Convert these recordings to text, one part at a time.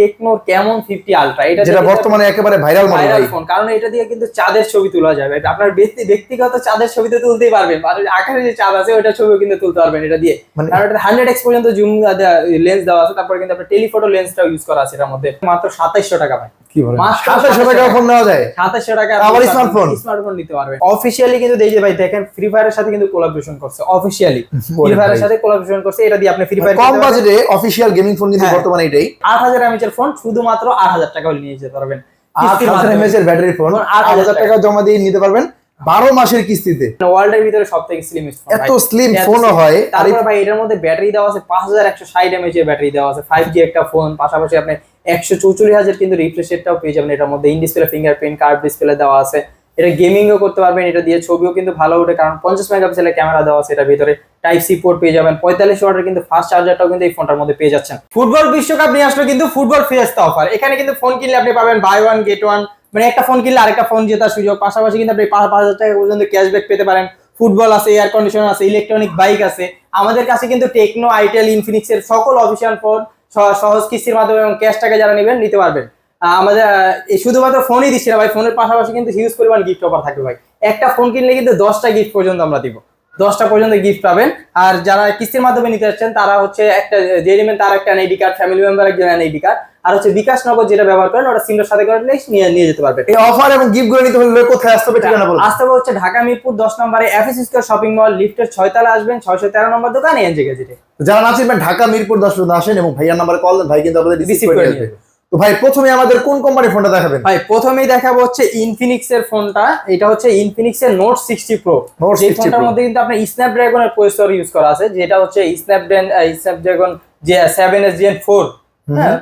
টেকনোর Camon 50 ultra, এটা যেটা বর্তমানে একেবারে ভাইরাল ফোন, কারণ এটা দিয়ে কিন্তু চাঁদের ছবি তোলা যাবে। আপনার ব্যক্তিগত চাঁদের ছবি তো তুলতেই পারবেন, আর আকাশে যে চাঁদ আছে ওটা ছবিও কিন্তু তুলতে পারবেন এটা দিয়ে। কারণ এটা 100x পর্যন্ত জুম লেন্স দেওয়া আছে, তারপরে কিন্তু আপনার টেলিফটো লেন্সটাও ইউজ করা আছে এটার মধ্যে। মাত্র 2700 টাকা ভাই। কি বলেন 2700 টাকা ফোন নেওয়া যায়? 2700 টাকা আবার স্মার্টফোন নিতে পারবেন। অফিশিয়ালি কিন্তু এই যে ভাই দেখেন ফ্রি ফায়ারের সাথে কিন্তু কোলাবোরেশন করছে, অফিশিয়ালি ফ্রি ফায়ারের সাথে কোলাবোরেশন করছে। এটা দিয়ে আপনি ফ্রি ফায়ার কম বাজেটে অফিশিয়াল গেমিং ফোন কিন্তু বর্তমানে এটাই 8000 mAh এর ফোন শুধুমাত্র 8000 টাকা হলে নিয়ে যেতে পারবেন। 8000 mAh এর ব্যাটারি ফোন 8000 টাকা জমা দিয়ে নিতে পারবেন 12 মাসের কিস্তিতে। ওয়ার্ল্ডের ভিতরে সবথেকে স্লিমেস্ট ফোন, এত স্লিম ফোনও হয়। তারপর ভাই এটার মধ্যে ব্যাটারি দেওয়া আছে 5160 mAh এর ব্যাটারি দেওয়া আছে, 5G একটা ফোন। পাশাপাশি আপনি 144,000 কিন্তু রিফ্রেশ রেটটাও পেয়ে যাবেন এটার মধ্যে। In display fingerprint curve display দেওয়া আছে। এটা গেমিংও করতে পারবেন, এটা দিয়ে ছবিও কিন্তু ভালো ওঠে, কারণ 50 মেগাপিক্সেলের ক্যামেরা দেওয়া আছে এটার ভিতরে। টাইপ সি পোর্ট পেয়ে যাবেন, 45 ওয়াটের কিন্তু ফাস্ট চার্জারটাও কিন্তু এই ফোনটার মধ্যে পেয়ে যাচ্ছেন। ফুটবল বিশ্বকাপ নিয়ে আসলো কিন্তু ফুটবল ফিয়েস্তা অফার। এখানে কিন্তু ফোন কিনলে আপনি পাবেন বাই ওয়ান গেট ওয়ান, মানে একটা ফোন কিনলে আরেকটা ফোন জেতার সুযোগ। পাশাপাশি কিন্তু আপনি 5,000 টাকা পর্যন্ত ক্যাশব্যাক পেতে পারেন। ফুটবল আছে, এয়ার কন্ডিশনার আছে, ইলেকট্রনিক বাইক আছে। আমাদের কাছে কিন্তু টেকনো, আইটেল, ইনফিনিক্স এর সকল অফিসিয়াল ফোন সহজ কিস্তির মাধ্যমে এবং ক্যাশ টাকা যারা নেবেন নিতে পারবেন। আমাদের শুধুমাত্র ফোনই দিচ্ছি না ভাই, ফোনের পাশাপাশি কিন্তু হিউজ পরিমাণ গিফট অফার থাকবে ভাই। একটা ফোন কিনলে কিন্তু 10টা গিফট পর্যন্ত আমরা দিব, 10টা পর্যন্ত গিফট পাবেন। আর যারা কিস্তির মাধ্যমে নিতে যাচ্ছেন তারা হচ্ছে একটা যে নেবেন তার একটা এনআইডি কার্ড, ফ্যামিলি মেম্বার একজন এনআইডি কার্ড, আর হচ্ছে বিকাশ নগদ যেটা ব্যবহার করেন ওটা সিমটার সাথে করে নিয়ে যেতে পারবেন। এই অফার এবং গিফট গুলো নিতে হলে কোথায় আসতে হবে ঠিকানা বলুন। আসতে হবে হচ্ছে ঢাকা মিরপুর 10 নম্বরে এফএস স্কয়ার শপিং মল লিফটের 6 তলায় আসবেন, 613 নম্বর দোকান এনজে গেজেটে। যারা না চিনবেন ঢাকা মিরপুর 10 পর্যন্ত আসেন এবং ভাইয়ার নাম্বারে কল দেন, ভাই কিন্তু আপনাদের রিসিভ করে নেবে। তো ভাই প্রথমে আমাদের কোন কোম্পানির ফোনটা দেখাবেন? ভাই প্রথমেই দেখাবো হচ্ছে ইনফিনিক্স এর ফোনটা। এটা হচ্ছে ইনফিনিক্স এর নোট 60 প্রো। এই ফোনটার মধ্যে কিন্তু আপনার স্ন্যাপড্রাগন এর প্রসেসর ইউজ করা আছে, যেটা হচ্ছে স্ন্যাপড্রাগন যে 7s Gen 4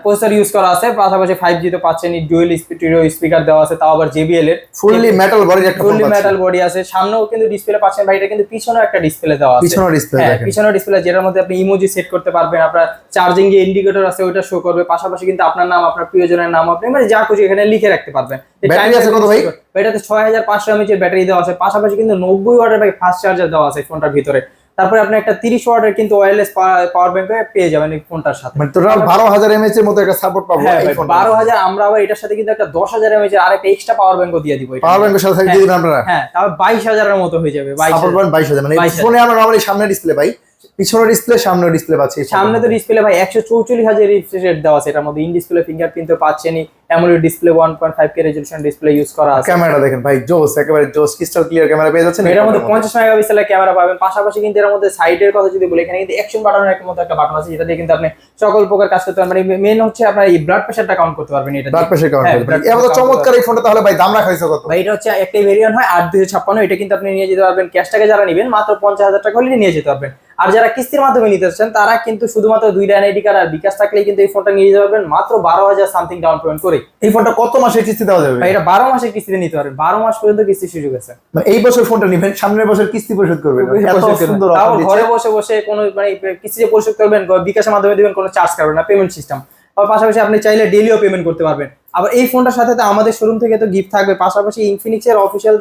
প্রসেসর ইউজ করা আছে। পাশাপাশি 5G তো পাচ্ছেন, ডুয়াল স্পিরিও স্পিকার দেওয়া আছে, তাও আবার JBL এর ফুললি মেটাল বডি, একটা ফুললি মেটাল বডি আছে। সামনেও কিন্তু ডিসপ্লে পাচ্ছেন ভাই, এটা কিন্তু পিছনেও একটা ডিসপ্লে দেওয়া আছে। পিছনের ডিসপ্লে দেখেন, পিছনের ডিসপ্লে যেটার মধ্যে আপনি ইমোজি সেট করতে পারবেন, আপনার চার্জিং যে ইন্ডিকেটর আছে ওটা শো করবে। পাশাপাশি কিন্তু আপনার নাম, আপনার প্রিয়জনের নাম, আপনি মানে যা খুশি এখানে লিখে রাখতে পারবেন। ব্যাটারি আছে কত ভাই? এটাতে 6500 mAh এর ব্যাটারি দেওয়া আছে। পাশাপাশি কিন্তু 90 ওয়াটের ভাই ফাস্ট চার্জার দেওয়া আছে ফোনটার ভিতরে। তারপরে আপনি একটা 30 ওয়াটের কিন্তু ওয়্যারলেস পাওয়ার ব্যাংক পেয়ে যাবেন এই ফোনটার সাথে। মানে টোটাল 12000 mAh এর মতো একটা সাপোর্ট পাবো এই ফোনটা। 12000 আমরা আবার এটার সাথে কিন্তু একটা 10000 mAh এর আরেকটা এক্সট্রা পাওয়ার ব্যাংকও দিয়ে দিব। পাওয়ার ব্যাংকের সাথে দিয়ে দিবেন আপনারা? হ্যাঁ, তাহলে 22000 এর মতো হয়ে যাবে। 22000 মানে ফোনে আমরা নরমালি সামনে ডিসপ্লে পাই, পিছনের ডিসপ্লে, সামনের ডিসপ্লে পাচ্ছি। সামনে তো ডিসপ্লে ভাই 144,000 রিফ্রেশ রেট দেওয়া আছে, এটার মধ্যে ইন ডিসপ্লে ফিঙ্গারপ্রিন্ট তো পাচ্ছেনই, AMOLED display 1.5K resolution display use করা আছে। ক্যামেরা দেখেন ভাই জোস, একেবারে জোস ক্রিস্টাল ক্লিয়ার ক্যামেরা পেয়ে যাচ্ছেন। এর মধ্যে 50 মেগাপিক্সেলের ক্যামেরা পাবেন। পাশাপাশি কিন্তু এর মধ্যে সাইডের কথা যদি বলি, এখানে কিন্তু অ্যাকশন বাটনের একটা বাটন আছে, যেটা দিয়ে কিন্তু আপনি সকল প্রকার কাজ করতে পারবেন। মানে মেন হচ্ছে আপনার এই ব্লাড প্রেসারটা কাউন্ট করতে পারবেন এটা দিয়ে। ব্লাড প্রেসার কাউন্ট করতে পারবেন। এত চমৎকার এই ফোনটা, তাহলে ভাই দাম রাখা হয়েছে কত? ভাই এটা হচ্ছে একটাই ভেরিয়েন্ট হয় 8256, এটা কিন্তু আপনি নিয়ে যেতে পারবেন ক্যাশ টাকা যারা নেবেন মাত্র 50,000 টাকা হলে নিয়ে যেতে পারবেন। আর যারা কিস্তির মাধ্যমে নিতে চাচ্ছেন তারা কিন্তু শুধুমাত্র 2টা এনআইডি কার্ড আর বিকাশ থাকলেই কিন্তু এই ফোনটা নিয়ে যেতে পারবেন মাত্র 12,000 সামথিং ডাউন পেমেন্ট করে। এই ফোনটা কত মাসের কিস্তি দেওয়া যাবে? এটা 12 মাসের কিস্তিতে নিতে পারবেন, 12 মাস পর্যন্ত কিস্তির সুযোগ আছে। মানে এই বছর ফোনটা নেবেন, সামনের বছর কিস্তি পরিশোধ করবেন। এত সুন্দর অফার দিচ্ছে। ঘরে বসে বসে কোনো মানে কিস্তি যে পরিশোধ করবেন, বিকাশের মাধ্যমে দিবেন, কোনো চার্জ কাটবে না, পেমেন্ট সিস্টেম। আর পাশাপাশি আপনি চাইলে ডেইলিও পেমেন্ট করতে পারবেন। আবার এই ফোনটার সাথে তো আমাদের শোরুম থেকে তো গিফট থাকবে। পাশাপাশি ইনফিনিক্স এর অফিশিয়াল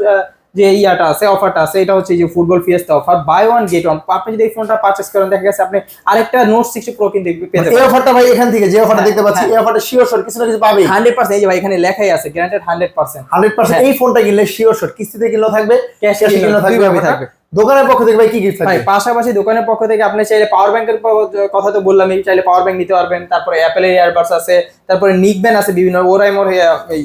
যে ইয়াটা আছে, অফারটা আছে, এটা হচ্ছে যে football fiesta offer, buy one get one. আপনি যদি এই ফোনটা পারচেজ করেন, দেখা গেছে আপনি আরেকটা নোট 60 প্রো কিন্তু পেতে পারেন। এই অফারটা ভাই এখান থেকে যে অফারটা দেখতে পাচ্ছি, এই অফারটা শিওর শট কিছু না কিছু পাবে 100%। এই যে ভাই এখানে লেখাই আছে গ্যারান্টেড 100%। 100% এই ফোনটা কিনলে শিওর শট, কিস্তিতে কিনলেও থাকবে, ক্যাশে কিনলেও থাকবে। দোকানের পক্ষ থেকে ভাই কি গিফট থাকবে? ভাই পাশাপাশি দোকানের পক্ষ থেকে আপনি চাইলে পাওয়ার ব্যাংকের কথা তো বললাম, চাইলে পাওয়ার ব্যাংক নিতে পারবেন। তারপরে অ্যাপেলের ইয়ারবাডস আছে, তারপরে নিকবেন আছে, বিভিন্ন ওরাইমোর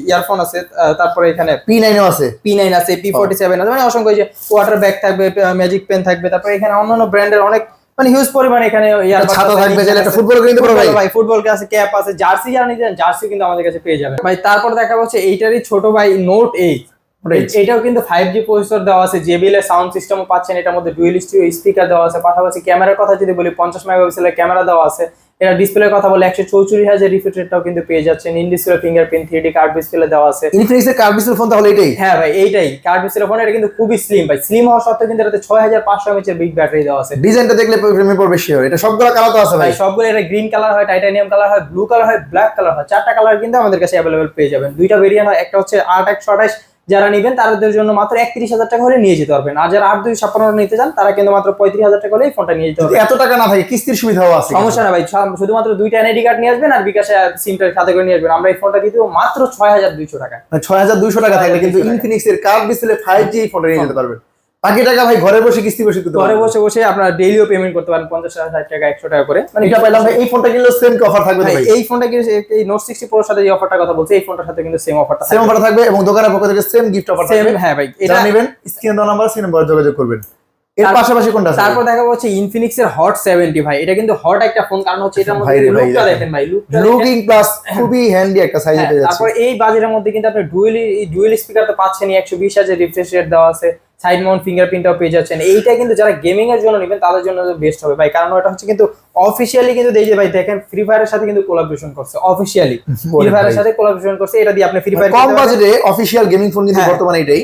ইয়ারফোন আছে, তারপরে এখানে P9 আছে, P9 আছে, P47 আছে, মানে অসংখ্য যে ওয়াটার ব্যাগ থাকবে, ম্যাজিক পেন থাকবে। তারপরে এখানে অন্যান্য ব্র্যান্ডের অনেক মানে হিউজ পরিমাণে এখানে ছাতা থাকবে, চাইলে একটা ফুটবল কিনতে পারবে ভাই। ফুটবল আছে, ক্যাপ আছে, জার্সি যারা নিতে চান জার্সি কিন্তু আমাদের কাছে পেয়ে যাবেন ভাই। তারপর দেখা হচ্ছে এইটারই ছোট ভাই নোট 8, এটাও কিন্তু 5G প্রসেসর দেওয়া আছে, JBL এর সাউন্ড সিস্টেমও পাচ্ছেন, এটার মধ্যে ডুয়াল স্টিরিও স্পিকার দেওয়া আছে। পাশাপাশি ক্যামেরার কথা যদি বলি, 50 মেগাপিক্সেলের ক্যামেরা দেওয়া আছে। এটা ডিসপ্লের কথা বলে 144,000 রিফ্রেশ রেটটাও কিন্তু পেয়ে যাচ্ছেন। In display fingerprint 3D curve display দেওয়া আছে। ইনফিনিক্স এর কার্ভ ডিসপ্লে ফোন তাহলে এটাই? হ্যাঁ ভাই এইটাই কার্ভ ডিসপ্লে ফোন। এটা কিন্তু খুবই স্লিম ভাই, স্লিম হওয়া সত্ত্বেও কিন্তু এটাতে 6500 mAh এর বিগ ব্যাটারি দেওয়া আছে। ডিজাইনটা দেখলে প্রেমে পড়বে শিওর। এটা সবগুলো কালার তো আছে ভাই? সবগুলো। এটা গ্রিন কালার হয়, টাইটানিয়াম কালার হয়, ব্লু কালার হয়, ব্ল্যাক কালার হয়, 4টা কালার কিন্তু আমাদের কাছে अवेलेबल পেয়ে যাবেন। দুইটা ভেরিয়েন্ট হয়, একটা হচ্ছে 8 128, যারা নেবেন তাদের জন্য মাত্র 31,000 টাকা হলে নিয়ে যেতে পারবেন। আর যারা 8,256 নিতে চান তারা কিন্তু মাত্র 35,000 টাকা হলে এই ফোনটা নিয়ে যেতে পারবেন। এত টাকা না থাকে কিস্তির সুবিধাও আছে, সমস্যা না ভাই, শুধুমাত্র 2টা এনআইডি কার্ড নিয়ে আসবেন আর বিকাশে সিমটা সাথে করে নিয়ে আসবেন। আমরা এই ফোনটা দিয়ে দেবো মাত্র 6,200 টাকা। 6,200 টাকা থাকলে কিন্তু ইনফিনিক্স এর কার্ভ ডিসপ্লে 5G এই ফোনটা নিয়ে যেতে পারবেন। বাকি টাকা ভাই ঘরে বসে কিস্তি পরিশোধ করতে ঘরে পারবেন, বসে বসে আপনারা ডেইলিও পেমেন্ট করতে পারেন 50, 60 টাকা, 100 টাকা করে। মানে এটা পাইলাম ভাই। এই ফোনটা কিনলে সেম কি অফার থাকবে ভাই ভাই? এই ফোনটা কি এই নোট 60 প্রোর সাথে যে অফারটার কথা বলছি এই ফোনটার সাথে কিন্তু সেম অফারটা সেম অফার থাকবে এবং দোকানের পক্ষ থেকে সেম গিফট অফার সেম। থাকবে। হ্যাঁ ভাই, এটা নেবেন স্ক্রিন দেওয়া নাম্বার, সেই নাম্বারে যোগাযোগ করবেন। এর পাশাপাশি কোনটা আছে? তারপর দেখা হচ্ছে ইনফিনিক্স এর হট 70 ভাই। এটা কিন্তু হট একটা ফোন, কারণ হচ্ছে এটার মধ্যে লুকটা দেখেন ভাই, লুকিং প্লাস খুবই হ্যান্ডি একটা সাইজে পেয়ে যাচ্ছে। তারপর এই বাজেটের মধ্যে কিন্তু আপনি ডুয়েল স্পিকার তো পাচ্ছেনই, 120,000 রিফ্রেশ রেট দেওয়া আছে, সাইড মাউন্ট ফিঙ্গারপ্রিন্টও পেয়ে যাচ্ছেন। এইটা কিন্তু যারা গেমিং এর জন্য নেবেন তাদের জন্য বেস্ট হবে ভাই, কারণ এটা হচ্ছে কিন্তু অফিশিয়ালি কিন্তু এই যে ভাই দেখেন ফ্রি ফায়ারের সাথে কিন্তু কোলাবোরেশন করছে, অফিশিয়ালি ফ্রি ফায়ারের সাথে কোলাবোরেশন করছে। এটা দিয়ে আপনি ফ্রি ফায়ার কম বাজেটে অফিশিয়াল গেমিং ফোন কিন্তু বর্তমানে এটাই,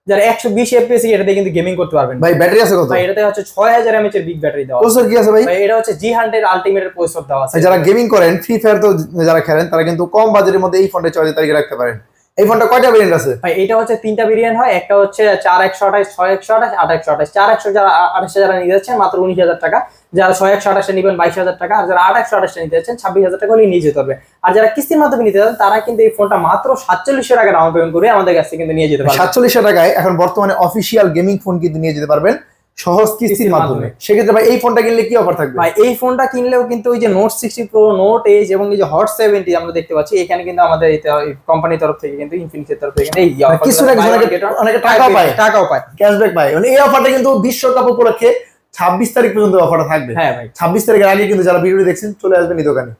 যারা 120 এফপিএস এটা দিয়ে কিন্তু গেমিং করতে পারবেন ভাই। ব্যাটারি আছে কত ভাই? এটাতে হচ্ছে 6000 mAh এর বিগ ব্যাটারি দেওয়া আছে। প্রসেসর কি আছে ভাই? এটা হচ্ছে G100 আলটিমেট এর প্রসেসর দেওয়া আছে। যারা গেমিং করেন, ফ্রি ফায়ার তো যারা খেলেন তারা কিন্তু কম বাজেটের মধ্যে এই ফোনটা চয়েস তারিখে রাখতে পারেন। এই ফোনটা কয়টা ভেরিয়েন্ট আছে ভাই? এটা হচ্ছে 3টা ভেরিয়েন্ট হয়। একটা হচ্ছে 4128, 6128, 8128। 4128 যারা 28 যারা নিতে যাচ্ছেন মাত্র 19,000 টাকা, যারা 6128 নেবেন 22,000 টাকা, আর যারা 8128 নিতে যাচ্ছেন 26,000 টাকা হলে নিয়ে যেতে হবে। আর যারা কিস্তির মাধ্যমে নিতে চান তারা কিন্তু এই ফোনটা মাত্র 4700 টাকা ডাউন পেমেন্ট করে আমাদের কাছ থেকে কিন্তু নিয়ে যেতে পারবেন। 4700 টাকায় এখন বর্তমানে অফিশিয়াল গেমিং ফোন কিন্তু নিয়ে যেতে পারবেন সহজ কিস্তির মাধ্যমে। সেক্ষেত্রে ভাই এই ফোনটা কিনলে কি অফার থাকবে? ভাই এই ফোনটা কিনলেও কিন্তু ওই যে নোট 60 প্রো, নোট এজ এবং এই যে হট 70 আমরা দেখতে পাচ্ছি, এখানে কিন্তু আমাদের কোম্পানির তরফ থেকে কিন্তু ইনফিনিক্স এর তরফ থেকে এই কিছু অনেকে টাকাও পায়, ক্যাশব্যাক পায়। মানে এই অফারটা কিন্তু বিশ্বকাপ উপলক্ষে 26 তারিখ পর্যন্ত অফারটা থাকবে। হ্যাঁ ভাই, 26 তারিখের আগে কিন্তু যারা ভিডিওটি দেখছেন চলে আসবেন এই দোকানে।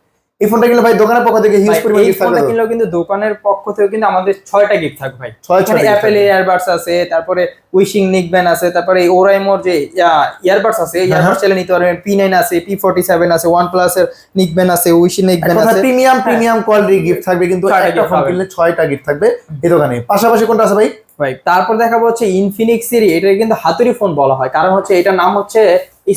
এই ফোনটা কিনলে ভাই দোকানের পক্ষ থেকে হিউজ পরিমাণ গিফট থাকবে। এই ফোনটা কিনলেও কিন্তু দোকানের পক্ষ থেকে কিন্তু আমাদের 6টা গিফট থাকবে ভাই। 6টা অ্যাপেল ইয়ারবাডস আছে, তারপরে উইশিং নিকব্যান্ড আছে, তারপরে এই ওরাইমোর যে ইয়ারবাডস আছে, ইয়ারবাডস চাইলে নিতে পারবেন। P9 আছে, P47 আছে, OnePlus এর নিকব্যান্ড আছে, উইশিং নিকব্যান্ড আছে। প্রিমিয়াম কোয়ালিটি গিফট থাকবে কিন্তু একটা ফোন কিনলে 6টা গিফট থাকবে এই দোকানে। পাশাপাশি কোনটা আছে ভাই? ভাই তারপর দেখাবো হচ্ছে ইনফিনিক্স এর, এটা কিন্তু হাতুড়ি ফোন বলা হয়, কারণ হচ্ছে এটার নাম হচ্ছে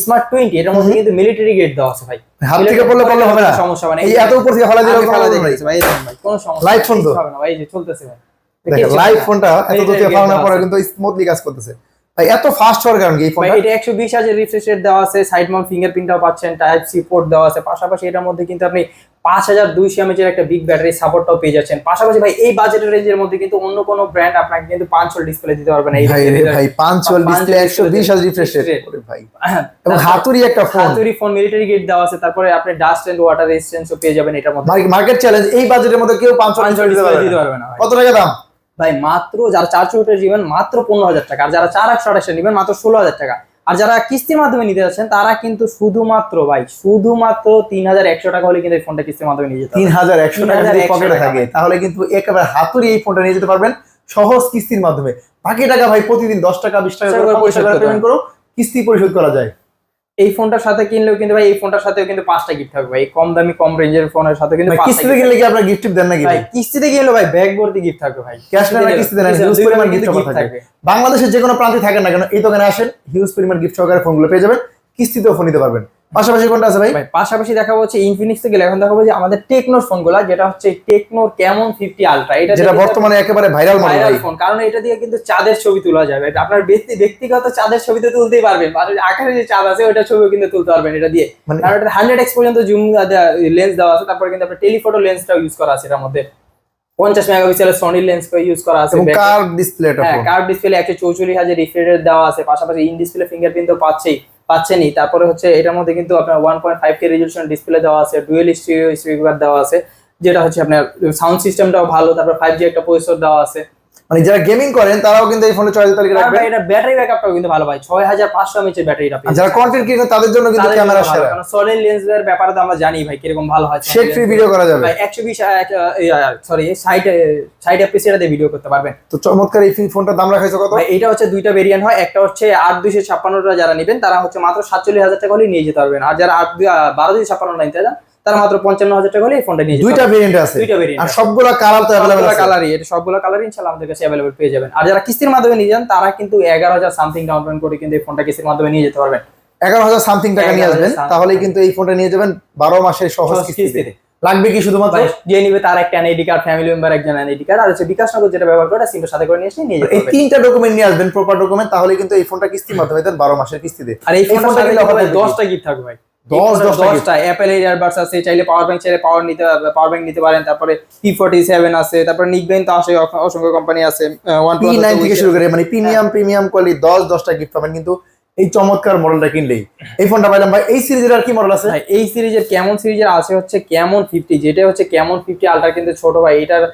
স্মার্ট 20। এটার মধ্যে কিন্তু মিলিটারি গেট দেওয়া আছে ভাই। হাত থেকে পড়লে হবে না, সমস্যা হবে না। এই এত উপর থেকে ফেলা দিলে ফেলা দিয়েছে ভাই, ভাই কোনো সমস্যা লাইভ ফোন তো হবে না ভাই, এই যে চলতেছে ভাই, দেখেন লাইভ ফোনটা এত দূর থেকে ফেলানোর পরে কিন্তু স্মুথলি কাজ করতেছে ভাই। এত ফাস্ট হওয়ার কারণ কি এই ফোনটা? এটা 120,000 রিফ্রেশ রেট দেওয়া আছে, সাইড মাউন্ট ফিঙ্গারপ্রিন্টও পাচ্ছেন, টাইপ সি পোর্ট দেওয়া আছে। পাশাপাশি এটার মধ্যে কিন্তু আপনি 5200 mAh এর একটা বিগ ব্যাটারি সাপোর্টটাও পেয়ে যাচ্ছেন। পাশাপাশি ভাই এই বাজেটের রেঞ্জের মধ্যে কিন্তু অন্য কোনো ব্র্যান্ড আপনাকে কিন্তু 5 ডিসপ্লে দিতে পারবে না। এই ভাই 5 ডিসপ্লে 120,000 রিফ্রেশ রেট ভাই, এবং হাতুড়ি একটা ফোন, হাতুড়ি ফোন, মিলিটারি গেট দেওয়া আছে। তারপরে আপনি ডাস্ট এন্ড ওয়াটার রেজিস্ট্যান্সও পেয়ে যাবেন এটার মধ্যে। মার্কেট চ্যালেঞ্জ এই বাজেটের মধ্যে কেউ 5 ডিসপ্লে দিতে পারবে না। কত টাকা দাম ভাই? মাত্র যারা 400 নেবেন মাত্র 15,000 টাকা, আর যারা 4128 নেবেন মাত্র 16,000 টাকা। আর যারা কিস্তির মাধ্যমে নিতে যাচ্ছেন তারা কিন্তু শুধুমাত্র 3,100 টাকা হলে কিন্তু এই ফোনটা কিস্তির মাধ্যমে নিয়ে যেতে পারবেন। 3,100 টাকা যদি পকেটে থাকে তাহলে কিন্তু একেবারে হাতুড়ি এই ফোনটা নিয়ে যেতে পারবেন সহজ কিস্তির মাধ্যমে। বাকি টাকা ভাই প্রতিদিন 10 টাকা 20 টাকা করে পেমেন্ট করো, কিস্তি পরিশোধ করা যায়। এই ফোনটার সাথে কিনলেও কিন্তু ভাই এই ফোনটার সাথেও কিন্তু 5টা গিফট থাকবে ভাই। কম দামি কম রেঞ্জের ফোনের সাথে কিন্তু কিস্তিতে কিনলে কি আপনারা গিফট দেন নাকি ভাই? কিস্তিতে কিনলে ভাই ব্যাগ ভর্তি গিফট থাকবে ভাই। ক্যাশ না কিস্তিতে দেন, হিউজ পরিমাণ গিফট থাকবে। বাংলাদেশের যে কোনো প্রান্তে থাকেন না কেন এই দোকানে আসেন, হিউজ পরিমাণ গিফট সহকারে ফোনগুলো পেয়ে যাবেন, কিস্তিতেও ফোন নিতে পারবেন। পাশাপাশি কোনটা আছে ভাই? পাশাপাশি দেখাবো হচ্ছে ইনফিনিক্স থেকে, এখন দেখাবো যে আমাদের টেকনোর ফোনগুলো, যেটা হচ্ছে টেকনোর ক্যামন 50 আলট্রা। এটা যেটা বর্তমানে একেবারে ভাইরাল ফোন, কারণ এটা দিয়ে কিন্তু চাঁদের ছবি তোলা যাবে। আপনার ব্যক্তিগত চাঁদের ছবি তো তুলতেই পারবেন, আর আকাশে যে চাঁদ আছে ওটা ছবিও কিন্তু তুলতে পারবেন এটা দিয়ে। কারণ এটা 100x পর্যন্ত জুম লেন্স দেওয়া আছে। তারপরে কিন্তু আপনার টেলিফটো লেন্সটাও ইউজ করা আছে এটার মধ্যে। 50 মেগাপিক্সেলের সনি লেন্স ইউজ করা আছে। কার্ভ ডিসপ্লেটা, হ্যাঁ কার্ভ ডিসপ্লে 144,000 রিফ্রেশ রেট দেওয়া আছে। পাশাপাশি ইন ডিসপ্লে ফিঙ্গারপ্রিন্ট তো পাচ্ছেনই। তারপরে হচ্ছে এটার মধ্যে কিন্তু আপনার 1.5K রেজোলিউশন ডিসপ্লে দেওয়া আছে, ডুয়েল স্টিরিও স্পিকার দেওয়া আছে, যেটা হচ্ছে আপনার সাউন্ড সিস্টেমটাও ভালো। তারপর 5G একটা প্রসেসর দেওয়া আছে। মানে যারা গেমিং করেন তারাও কিন্তু এই ফোনে 6 তারিখে রাখবেন। এটা ব্যাটারি ব্যাকআপটাও কিন্তু ভালো ভাই, 6500 mAh এর ব্যাটারিটা পেয়ে। যারা কন্টেন্ট ক্রিয়েটর তাদের জন্য কিন্তু ক্যামেরা সেরা, কারণ সনি লেন্সের ব্যাপারে তো আমরা জানি ভাই কিরকম ভালো হয়। শেক ফ্রি ভিডিও করা যাবে ভাই 60 fps এর ভিডিও করতে পারবেন। তো চমৎকার এই ফোনটার দাম রাখা হয়েছে কত ভাই? এটা হচ্ছে দুইটা ভেরিয়েন্ট হয়, একটা হচ্ছে 8256 যারা নেবেন তারা হচ্ছে মাত্র 47,000 টাকা হলে নিয়ে যেতে পারবেন। আর যারা 12256 নিতে চান তারা মাত্র 55,000 টাকা হলে এই ফোনটা নিয়ে যেতে পারবেন। দুইটা ভেরিয়েন্ট আছে, আর সবগুলা কালার তো अवेलेबल আছে। কালারই এটা সবগুলা কালারই ইনশাআল্লাহ আমাদের কাছে अवेलेबल পেয়ে যাবেন। আর যারা কিস্তির মাধ্যমে নিয়ে যান তারা কিন্তু 11,000 সামথিং ডাউন পেমেন্ট করে কিন্তু এই ফোনটা কিস্তির মাধ্যমে নিয়ে যেতে পারবেন। 11,000 সামথিং টাকা নিয়ে আসবেন, তাহলেই কিন্তু এই ফোনটা নিয়ে যাবেন 12 মাসের সহজ কিস্তিতে। লাগবে কি শুধুমাত্র যে নিবে তার একটা এনআইডি কার্ড, ফ্যামিলি মেম্বার একজন এনআইডি কার্ড, আর হচ্ছে বিকাশ নগদ যেটা ব্যবহার করে সিমটা সাথে করে নিয়ে এসে নিয়ে যেতে এই হবে। তিনটা ডকুমেন্ট নিয়ে আসবেন, প্রপার ডকুমেন্ট, তাহলে কিন্তু এই ফোনটা কিস্তির মাধ্যমে দেন 12 মাসের কিস্তিতে। আর এই ফোনটা কিনলে কিন্তু হবে 10টা গিফট থাকবে ভাই, 10টা অ্যাপেল এর ইয়ারবাডস আছে, চাইলে পাওয়ার ব্যাংক চাইলে পাওয়ার ব্যাংক নিতে পারেন, তারপরে P47 আছে, তারপরে নিকবেন তো আসে, অসংখ্য কোম্পানি আছে, P9 থেকে শুরু করে মানে প্রিমিয়াম কোয়ালিটি 10টা গিফট পাবেন কিন্তু এই চমৎকার মডেলটা কিনলেই। এই ফোনটা পাইলাম ভাই। এই সিরিজের আর কি মডেল আছে? ভাই এই সিরিজের কেমন সিরিজের আছে হচ্ছে কেমন 50, যেটা হচ্ছে কেমন 50 আলট্রা কিন্তু ছোট ভাই, এটার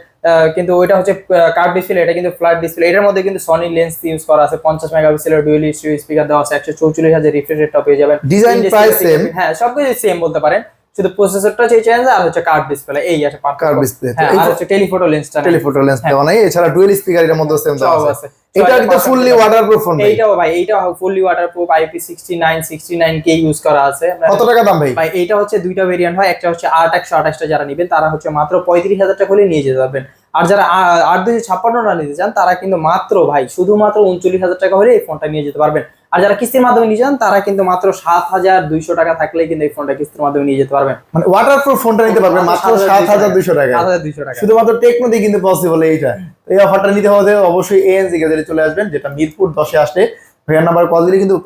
কিন্তু ওইটা হচ্ছে কার্ভ ডিসপ্লে, এটা কিন্তু ফ্ল্যাট ডিসপ্লে। এটার মধ্যে কিন্তু সনি লেন্স ইউজ করা আছে, 50 মেগাপিক্সেলের ডুয়াল স্টিরিও স্পিকার দেওয়া আছে, 144,000 রিফ্রেশ রেটটা পেয়ে যাবেন। ডিজাইন প্রাইস সেম, হ্যাঁ সবকিছু সেম বলতে পারেন, শুধু প্রসেসরটা চেঞ্জ আর হচ্ছে কার্ভ ডিসপ্লে, এই আছে কার্ভ ডিসপ্লে। হ্যাঁ, আর হচ্ছে টেলিফটো লেন্সটা, টেলিফটো লেন্স দেওয়া নাই, এছাড়া ডুয়াল স্পিকার এর মধ্যে সেম দেওয়া আছে। এটা কিন্তু ফুললি ওয়াটারপ্রুফ ফোন ভাই। এইটাও ভাই, এইটা ফুললি ওয়াটারপ্রুফ, IP69 কে ইউজ করা আছে। কত টাকা দাম ভাই? ভাই এইটা হচ্ছে দুইটা ভেরিয়েন্ট হয়, একটা হচ্ছে 8/128 টা যারা নেবেন তারা হচ্ছে মাত্র 35,000 টাকা হলে নিয়ে যেতে পারবেন, আর যারা 8/256 নিতে চান তারা কিন্তু মাত্র ভাই শুধুমাত্র 39,000 টাকা হলে এই ফোনটা নিয়ে যেতে পারবেন। আর যারা কিস্তির মাধ্যমে নিয়ে যান তারা কিন্তু মাত্র 7,200 টাকা থাকলেই কিন্তু এই ফোনটা কিস্তির মাধ্যমে নিয়ে যেতে পারবেন। মানে ওয়াটারপ্রুফ ফোনটা নিতে পারবেন মাত্র 7,200 টাকা। 7,200 টাকা শুধুমাত্র টেকনো দিয়ে কিন্তু পসিবল এইটা। এই অফারটা নিতে হলে অবশ্যই এএনজি গ্যাজেটে চলে আসবেন, যেটা মিরপুর 10 এ আসলে ভাইয়ার নাম্বার কল দিলে কিন্তু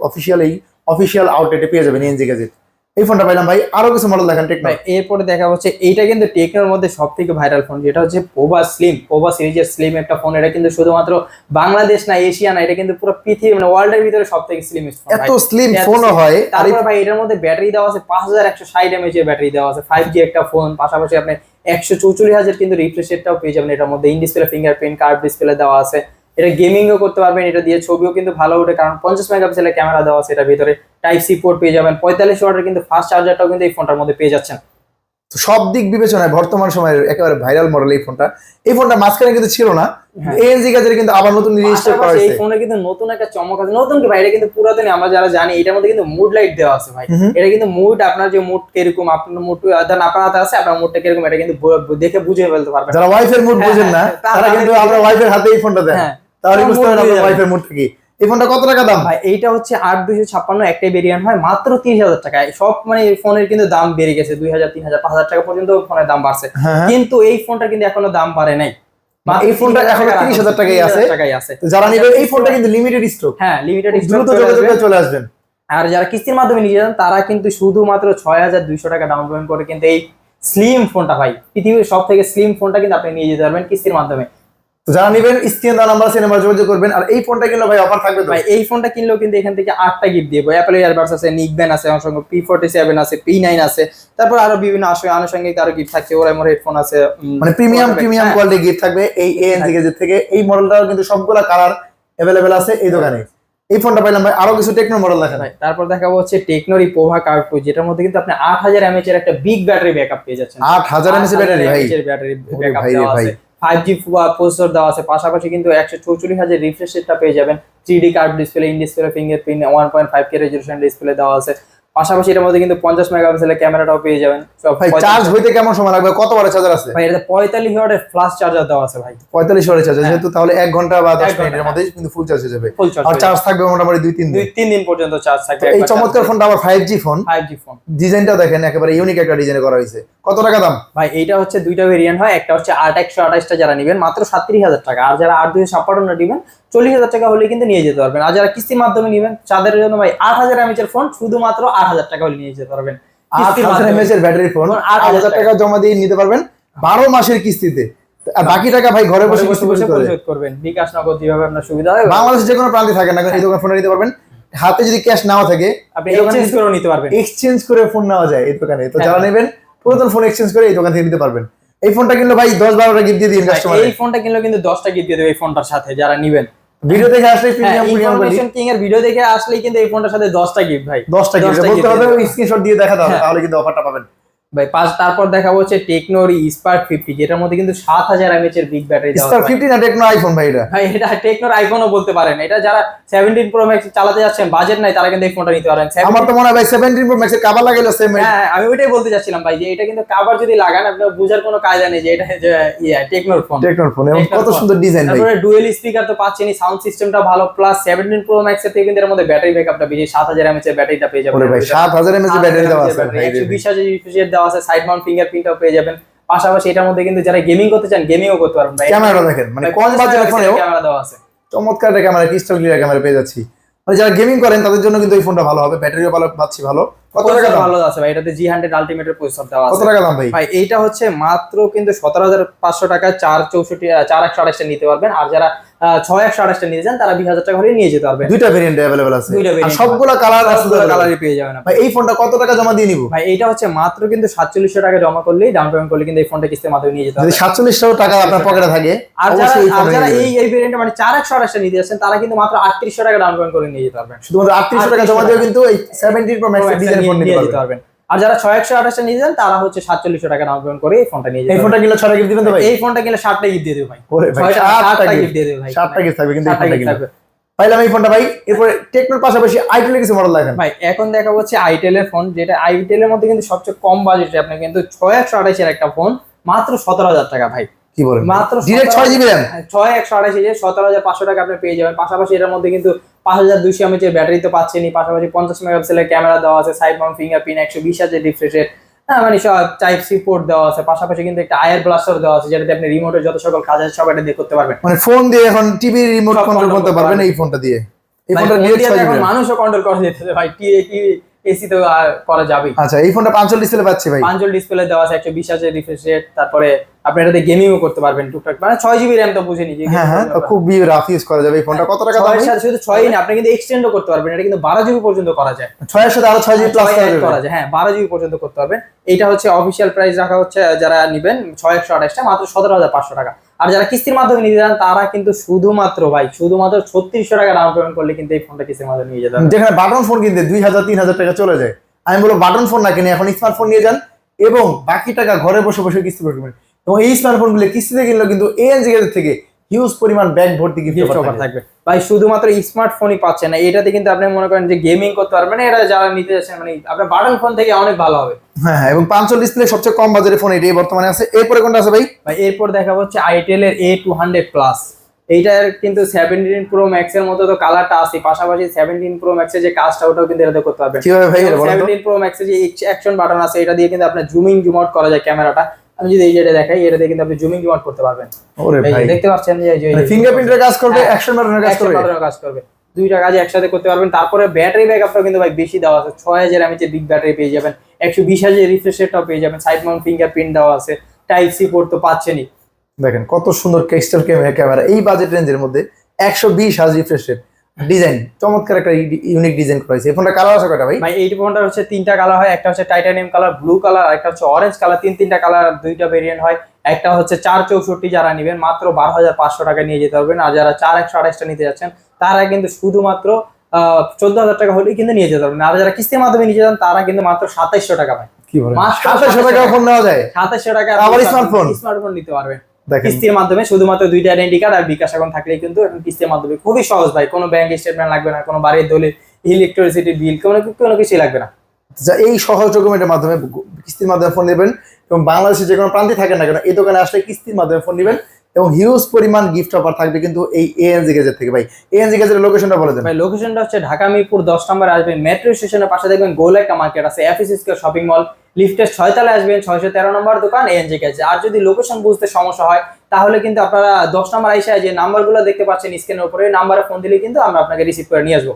অফিশিয়াল আউটলেটে পেয়ে যাবেন এএনজি গ্যাজেট। এই ফোনটা পাইলাম ভাই। আরো কিছু মডেল দেখেন টেকনো। এরপরে দেখা হচ্ছে এইটা কিন্তু টেকনোর মধ্যে সবথেকে ভাইরাল ফোন, যেটা হচ্ছে পোভা স্লিম। পোভা সিরিজের স্লিম একটা ফোন, এটা কিন্তু শুধুমাত্র বাংলাদেশ না, এশিয়া না, এটা কিন্তু পুরো পৃথিবী মানে ওয়ার্ল্ড এর ভিতরে সবথেকে স্লিমেস্ট ফোন। এত স্লিম ফোনও হয়। তারপরে ভাই এটার মধ্যে ব্যাটারি দেওয়া আছে 5160 mAh এর ব্যাটারি দেওয়া আছে, 5G একটা ফোন, পাশাপাশি আপনি 144,000 কিন্তু রিফ্রেশ রেটটাও পেয়ে যাবেন। এটার মধ্যে in display fingerprint, curve display দেওয়া আছে, এটা গেমিংও করতে পারবেন, এটা দিয়ে ছবিও কিন্তু ভালো ওঠে কারণ 50 মেগাপিক্সেলের ক্যামেরা দেওয়া আছে এটার ভিতরে। টাইপ সি পোর্ট পেয়ে যাবেন, 45 ওয়াটের কিন্তু ফাস্ট চার্জারটাও কিন্তু এই ফোনটার মধ্যে পেয়ে যাচ্ছেন। তো সব দিক বিবেচনায় বর্তমান সময়ের একেবারে ভাইরাল মডেল এই ফোনটা। এই ফোনটা মাঝখানে কিন্তু ছিল না, এএনজি গ্যাজেটে কিন্তু আবার নতুন রিজিস্টার করা হয়েছে। এই ফোনে কিন্তু নতুন একটা চমক আছে, নতুন কি ভাই, এটা কিন্তু পুরাতনই আমরা যারা জানি। এটার মধ্যে কিন্তু মুড লাইট দেওয়া আছে ভাই, এটা কিন্তু মুড, আপনার যে মুড কিরকম, আপনার মুড ধরেন আপনার হাতে আছে, আপনার মুডটা কিরকম এটা কিন্তু দেখে বুঝে ফেলতে পারবেন। যারা ওয়াইফের মুড বুঝেন না তারা কিন্তু আমরা ওয়াইফের হাতে এই ফোনটা দেন, তাহলে বুঝতে পারবেন আপনার ওয়াইফের মুড কি। এই ফোনটা কত টাকা দাম ভাই? এইটা হচ্ছে 8/256 একটাই ভেরিয়েন্ট হয়, মাত্র 30,000 টাকায়। সব মানে এই ফোনের কিন্তু দাম বেড়ে গেছে, 2,000, 3,000, 5,000 টাকা পর্যন্ত ফোনের দাম বাড়ছে, কিন্তু এই ফোনটা কিন্তু এখনো দাম বাড়ে নাই। এই ফোনটা এখন 30,000 টাকাই আছে। যারা নেবে এই ফোনটা কিন্তু লিমিটেড স্টক, হ্যাঁ লিমিটেড স্টক, দ্রুত যোগাযোগ করে চলে আসবেন। আর যারা কিস্তির মাধ্যমে নিয়ে যান তারা কিন্তু শুধুমাত্র 6,200 টাকা ডাউন পেমেন্ট করে কিন্তু এই স্লিম ফোনটা ভাই, পৃথিবীর সব থেকে স্লিম ফোনটা কিন্তু আপনি নিয়ে যেতে পারবেন কিস্তির মাধ্যমে। তো যারা নেবেন স্ক্রিনে দেওয়া নাম্বার আছে, নাম্বার যোগাযোগ করবেন। আর এই ফোনটা কিনলে ভাই অফার থাকবে ভাই, এই ফোনটা কিনলেও কিন্তু এখান থেকে 8টা গিফট দিব। অ্যাপল ইয়ারবাডস আছে, নিকবেন আছে, অসংখ্য P47 আছে, P9 আছে, তারপর আরো বিভিন্ন আনুষঙ্গিক আরো গিফট থাকছে, ওরাইমোর হেডফোন আছে, মানে প্রিমিয়াম কোয়ালিটি গিফট থাকবে এই এএনজি গ্যাজেট থেকে। এই মডেলটাও কিন্তু সবগুলা কালার अवेलेबल আছে এই দোকানে। এই ফোনটা পাইলাম ভাই। আরো কিছু টেকনো মডেল দেখান ভাই। তারপর দেখাবো হচ্ছে টেকনোর পোভা কার্ভ 2, যেটার মধ্যে কিন্তু আপনি 8000 mAh এর একটা বিগ ব্যাটারি ব্যাকআপ পেয়ে যাচ্ছেন। 8000 mAh ব্যাটারি ভাই, ব্যাটারি ব্যাকআপ দেওয়া আছে, 5G প্রসেসর দেওয়া আছে, পাশাপাশি কিন্তু 144,000 রিফ্রেশ রেটটা পেয়ে যাবেন। 3D curve display, in display fingerprint, 1.5K resolution display দেওয়া আছে, পাশাপাশি এর মধ্যে কিন্তু 50 মেগাপিক্সেলের ক্যামেরাটাও পেয়ে যাবেন। সব ভাই চার্জ হইতে কেমন সময় লাগবে? কত ওয়াটের চার্জার আছে ভাই? এটা 45 ওয়াটের ফ্লাশ চার্জার দেওয়া আছে ভাই, 45 ওয়াটের চার্জার, যেহেতু তাহলে 1 ঘন্টা বা 10 মিনিটের মধ্যে কিন্তু ফুল চার্জ হয়ে যাবে। আর চার্জ থাকবে মোটামুটি 2-3 দিন পর্যন্ত চার্জ থাকবে। এই চমৎকার ফোনটা আবার 5G ফোন। ডিজাইনটা দেখেন একেবারে ইউনিক একটা ডিজাইন করা হয়েছে। কত টাকা দাম ভাই? এইটা হচ্ছে দুইটা ভেরিয়েন্ট হয়, একটা হচ্ছে 8/128 টা যারা নেবেন মাত্র 37,000 টাকা, আর যারা 8/256 নেবেন 40,000 টাকা হলে কিন্তু নিয়ে যেতে পারবেন। আর যারা কিস্তির মাধ্যমে নেবেন তাদের জন্য ভাই 8,000 mAh এর ফোন শুধুমাত্র 8,000 টাকা হলে নিয়ে যেতে পারবেন। 8,000 mAh এর ব্যাটারি ফোন 8,000 টাকা জমা দিয়ে নিতে পারবেন 12 মাসের কিস্তিতে। আর বাকি টাকা ভাই ঘরে বসে পরিশোধ করবেন, বিকাশ নগদ যেভাবে আপনার সুবিধা হয়। বাংলাদেশের যে কোনো প্রান্তে থাকেন না এই দোকান ফোনে নিতে পারবেন। হাতে যদি ক্যাশ নাও থাকে আপনি এক্সচেঞ্জ করে নিতে পারবেন, এক্সচেঞ্জ করে ফোন নেওয়া যায় এই দোকানে। তো যারা নেবেন পুরাতন ফোন এক্সচেঞ্জ করে এই দোকান থেকে নিতে পারবেন। এই ফোনটা কিনলে ভাই 10-12টা গিফট দিয়ে দিন কাস্টমার। এই ফোনটা কিনলে কিন্তু 10টা গিফট দিয়ে দেবে এই ফোনটার সাথে যারা নেবেন। ভিডিও দেখে আসলে প্রিমিয়াম ইনফরমেশন কিং এর ভিডিও দেখে আসলেই কিন্তু এই ফোনটার সাথে 10টা গিফট ভাই, 10টা গিফট বলতে হবে, স্ক্রিনশট দিয়ে দেখাতে হবে, তাহলে কিন্তু অফারটা পাবেন ভাই। তারপর দেখাবো হচ্ছে টেকনোর স্পার্ক 50, যেটার মধ্যে কিন্তু 7000 mAh এর বিগ ব্যাটারি দেওয়া আছে। স্পার্ক 50 না টেকনো আইফোন ভাই? এটা টেকনোর আইফোনও বলতে পারেন। এটা যারা 17 প্রো ম্যাক্স চালাতে যাচ্ছেন, বাজেট নাই, তারা কিন্তু এই ফোনটা নিতে পারেন। আমার তো মনে হয় ভাই 17 প্রো ম্যাক্স এর কভার লাগাইলো সেম। হ্যাঁ আমি ওইটাই বলতে যাচ্ছিলাম ভাই, যে এটা কিন্তু কভার যদি লাগান আপনার বুঝার কোনো কায়দা নেই যে এটা টেকনোর ফোন। এবং কত সুন্দর ডিজাইন ভাই। তারপরে ডুয়াল স্পিকার তো পাচ্ছেনই, সাউন্ড সিস্টেমটা ভালো, প্লাস 17 প্রো ম্যাক্স এর থেকে কিন্তু এর মধ্যে ব্যাটারি ব্যাকআপটা বেশি, 7000 mAh এর ব্যাটারিটা পেয়ে যাবেন। ওরে ভাই 7000 mAh এর ব্যাটারি দেওয়া আছে ভাই, 120,000 রিফ্রেশ দেওয়া দেওয়া আছে, সাইড মাউন্ট ফিঙ্গারপ্রিন্টও পেয়ে যাবেন। পাশাপাশি এটার মধ্যে কিন্তু যারা গেমিং করতে চান গেমিংও করতে পারবেন ভাই। ক্যামেরা দেখেন মানে কম বাজেটের ফোনেও ক্যামেরা দেওয়া আছে, চমৎকার একটা ক্যামেরা, ক্রিস্টাল ক্লিয়ার ক্যামেরা পেয়ে যাচ্ছি। মানে যারা গেমিং করেন তাদের জন্য কিন্তু এই ফোনটা ভালো হবে, ব্যাটারিও ভালো পাচ্ছি ভালো। কত টাকা দাম? ভালো আছে ভাই, এটাতে G100 আলটিমেটের প্রসেসর দেওয়া আছে। কত টাকা দাম ভাই? ভাই এইটা হচ্ছে মাত্র কিন্তু 17,500 টাকায় 4128টা নিতে পারবেন। আর যারা 6128টা নিতে চান তারা 20,000 টাকা হলে নিয়ে যেতে পারবেন। দুইটা ভেরিয়েন্ট अवेलेबल আছে, দুইটা আর ভেরিয়েন্ট, সবগুলা কালার আছে, কালারই পেয়ে যাবেন আপনি। ভাই এই ফোনটা কত টাকা জমা দিয়ে নিব? ভাই এইটা হচ্ছে মাত্র কিন্তু 4700 টাকা জমা করলেই, ডাউন পেমেন্ট করলে কিন্তু এই ফোনটা কিস্তির মাধ্যমে নিয়ে যেতে যদি পারবেন। 4700 টাকা আপনার পকেটে থাকে আর অবশ্যই এই যারা ফোনটা নিয়ে এই ভেরিয়েন্টে মানে 4128টা নিতে যাচ্ছেন তারা কিন্তু মাত্র 3800 টাকা ডাউন পেমেন্ট করে নিয়ে যেতে পারবেন। শুধুমাত্র 3800 টাকা জমা দিয়ে কিন্তু এই 17 প্রো ম্যাক্স ডিজাইন ফোন নিতে যেতে পারবেন। আর যারা 6128টা নিয়ে যান তারা হচ্ছে 4700 টাকা ডাউন পেমেন্ট করে এই ফোনটা নিয়ে যেতে এই ফোনটা কিনলে 6টা গিফট দিবেন তো ভাই? এই ফোনটা কিনলে 7টা গিফট দিয়ে দেব ভাই। ওরে ভাই 7টা গিফট দিয়ে দেব ভাই। 7টা গিফট থাকবে কিন্তু এই 7টা ফোনটা গিফট কিনলে। থাকবে। পাইলাম এই ফোনটা ভাই। এরপরে টেকনোর পাশাপাশি আইটেলের কিছু মডেল দেখেন ভাই। এখন দেখাবো হচ্ছে আইটেল এর ফোন, যেটা আইটেল এর মধ্যে কিন্তু সবচেয়ে কম বাজেটে আপনি কিন্তু 6128 এর একটা ফোন মাত্র 17,000 টাকা ভাই। কি বলেন? মাত্র ডিরেক্ট 6 জিবি র‍্যাম 6128 এ 17,500 টাকা আপনি পেয়ে যাবেন। পাশাপাশি এর মধ্যে কিন্তু 5200 mAh এর ব্যাটারি তো পাচ্ছেনই, পাশাপাশি 50 মেগাপিক্সেলের ক্যামেরা দেওয়া আছে, side Mount fingerprint, 120 Hz refresh rate, মানে টাইপ সি পোর্ট দেওয়া আছে। পাশাপাশি কিন্তু একটা আয়ার ব্লাস্টার দেওয়া আছে, যেটাতে আপনি রিমোটের যত সকল কাজ আছে সব এটা দিয়ে করতে পারবেন। মানে ফোন দিয়ে এখন টিভি রিমোট সব কন্ট্রোল করতে পারবেন এই ফোনটা দিয়ে। এই ফোনটা ডিরেক্ট 6 জিবি। মানুষও কন্ট্রোল করা যেতেছে ভাই, এসি তো করা যাবেই। আচ্ছা এই ফোনটা 5 ডিসপ্লে পাচ্ছি ভাই। 5 ডিসপ্লে দেওয়া আছে, 120 Hz রিফ্রেশ রেট, তারপরে আপনি এটাতে গেমিংও করতে পারবেন টুকটাক, মানে 6 জিবি র‍্যাম তো বুঝেনি যে। হ্যাঁ হ্যাঁ, খুব রাফ ইউজ করা যাবে এই ফোনটা। কত টাকা দাম? 6 এর সাথে শুধু 6ই না, আপনি কিন্তু এক্সটেন্ডও করতে পারবেন, এটা কিন্তু 12 জিবি পর্যন্ত করা যায়। 6 এর সাথে আরো 6 জিবি প্লাস করা যায়, হ্যাঁ 12 জিবি পর্যন্ত করতে পারবেন। এটা হচ্ছে অফিশিয়াল প্রাইস রাখা হচ্ছে, যারা নেবেন 6128টা মাত্র 17,500 টাকা। আর যারা কিস্তির মাধ্যমে নিতে চান তারা কিন্তু শুধুমাত্র 3600 টাকা ডাউন পেমেন্ট করলে কিন্তু এই ফোনটা কিস্তির মাধ্যমে নিয়ে যেতে পারবেন। যেখানে বাটন ফোন কিনতে 2000-3000 টাকা চলে যায়, আমি বলবো বাটন ফোন না কিনে এখন স্মার্টফোন নিয়ে যান এবং বাকি টাকা ঘরে বসে বসে কিস্তি করবেন। এবং এই স্মার্টফোনগুলো কিস্তিতে কিনলে কিন্তু এএনজি থেকে হিউজ পরিমাণ ব্যাগ ভর্তি গিফট অফার থাকবে ভাই। শুধুমাত্র স্মার্টফোনই পাচ্ছেন না, এটাতে কিন্তু আপনি মনে করেন যে গেমিং করতে পারবেন, এটা যারা নিতে যাচ্ছেন মানে আপনার বাটন ফোন থেকে অনেক ভালো হবে। হ্যাঁ হ্যাঁ, এবং 5 ডিসপ্লে সবচেয়ে কম বাজারের ফোন এটাই বর্তমানে আছে। এরপরে কোনটা আছে ভাই? এরপর দেখা হচ্ছে আইটেল এর A200 প্লাস। এইটার কিন্তু 17 প্রো ম্যাক্স এর মতো তো কালারটা আছে, পাশাপাশি 17 প্রো ম্যাক্স এর যে কাজটা ওটাও কিন্তু এটাতে করতে পারবেন। কিভাবে ভাই এটা বলেন তো? 17 প্রো ম্যাক্স এর যে অ্যাকশন বাটন আছে এটা দিয়ে কিন্তু আপনার জুমিং জুম আউট করা যায় ক্যামেরাটা। আমি যদি এই যেটা দেখাই, এটা দিয়ে কিন্তু আপনি জুমিং জুম আউট করতে পারবেন। ওরে ভাই দেখতে পাচ্ছেন যে ফিঙ্গারপ্রিন্টের কাজ করবে, অ্যাকশন বাটনের কাজ করবে, কাজ করবে, দুইটা কাজ একসাথে করতে পারবেন। তারপরে ব্যাটারি ব্যাকআপটাও কিন্তু ভাই বেশি দেওয়া আছে, 6000 mAh এর বিগ ব্যাটারি পেয়ে যাবেন, 120 Hz রিফ্রেশ রেটটাও পেয়ে যাবেন, সাইড মাউন্ট ফিঙ্গারপ্রিন্ট দেওয়া আছে, টাইপ সি পোর্ট তো পাচ্ছেনই। দেখেন কত সুন্দর ক্রিস্টাল ক্যামেরা এই বাজেট রেঞ্জের মধ্যে, 120 Hz রিফ্রেশ রেট, ডিজাইন চমৎকার একটা ইউনিক ডিজাইন করা হয়েছে। এই ফোনটা কালার আছে কয়টা ভাই? এই ফোনটা হচ্ছে 3টা কালার হয়, একটা হচ্ছে টাইটানিয়াম কালার, ব্লু কালার, একটা হচ্ছে অরেঞ্জ কালার, তিনটা কালার, দুইটা ভেরিয়েন্ট হয়। একটা হচ্ছে 464, যারা নেবেন মাত্র 12,500 টাকা নিয়ে যেতে পারবেন। আর যারা 4128টা নিতে যাচ্ছেন তারা কিন্তু শুধুমাত্র 14,000 টাকা হলেই কিন্তু নিয়ে যেতে পারবেন। আর যারা কিস্তির মাধ্যমে নিয়ে যান তারা কিন্তু মাত্র 2700 টাকা পায়। কি বলেন? 2700 টাকা ফোন নেওয়া যায়? 2700 টাকা আবার স্মার্টফোন নিতে পারবেন কিস্তির মাধ্যমে। শুধুমাত্র 2টা আইডেন্টি কার্ড আর বিকাশ অ্যাকাউন্ট থাকলেই কিন্তু এখন কিস্তির মাধ্যমে খুবই সহজ ভাই। কোনো ব্যাংক স্টেটমেন্ট লাগবে না, কোনো বাড়ির দলিল, ইলেকট্রিসিটি বিল, কোনো কিছুই লাগবে না। যা এই সহজ ডকুমেন্টের মাধ্যমে কিস্তির মাধ্যমে ফোন নেবেন এবং বাংলাদেশে যে কোনো প্রান্তে থাকেন না কেন এই দোকানে আসলে কিস্তির মাধ্যমে ফোন নেবেন এবং হিউজ পরিমাণ গিফট অফার থাকবে কিন্তু এই এএনজি গ্যাজেট থেকে। ভাই এএনজি গ্যাজেটের লোকেশনটা বলে দেন ভাই। লোকেশনটা হচ্ছে ঢাকা মিরপুর 10 নম্বরে আসবেন, মেট্রো স্টেশনের পাশে দেখবেন গোল একটা মার্কেট আছে, এফএসসি স্কয়ার শপিং মল, লিফটের 6 তলায় আসবেন, 613 নম্বর দোকান এএনজি গ্যাজেট। আর যদি লোকেশন বুঝতে সমস্যা হয় তাহলে কিন্তু আপনারা 10 নম্বর আইসা যে নাম্বারগুলো দেখতে পাচ্ছেন স্ক্রিনের উপরে, এই নাম্বারে ফোন দিলে কিন্তু আমরা আপনাকে রিসিভ করে নিয়ে আসবো।